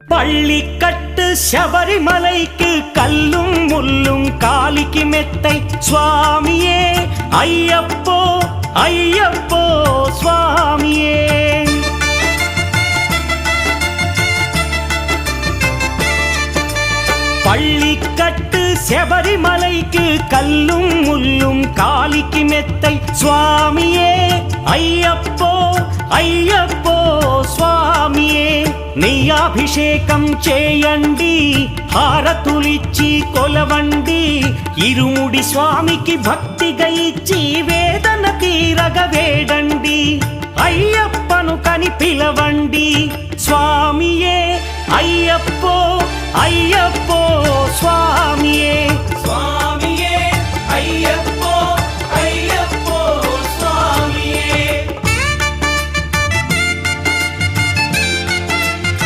பள்ளிக்கட்டு சபரிமலைக்கு கல்லும் முள்ளும் காலிக்கு மெத்தை சுவாமியே ஐயப்போ ஐயப்போ சுவாமியே. பள்ளிக்கட்டு சபரிமலைக்கு கல்லும் முள்ளும் காலிக்கு மெத்தை சுவாமியே ஐயப்போ ஐயப்போ స్వామియే. నీ అభిషేకం చేయండి హారతులిచ్చి కొలవండి ఇరుముడి స్వామికి భక్తిగా ఇచ్చి వేదన తీరగ వేడండి అయ్యప్పను కని పిలవండి స్వామియే అయ్యప్పో అయ్యప్పో స్వామియే.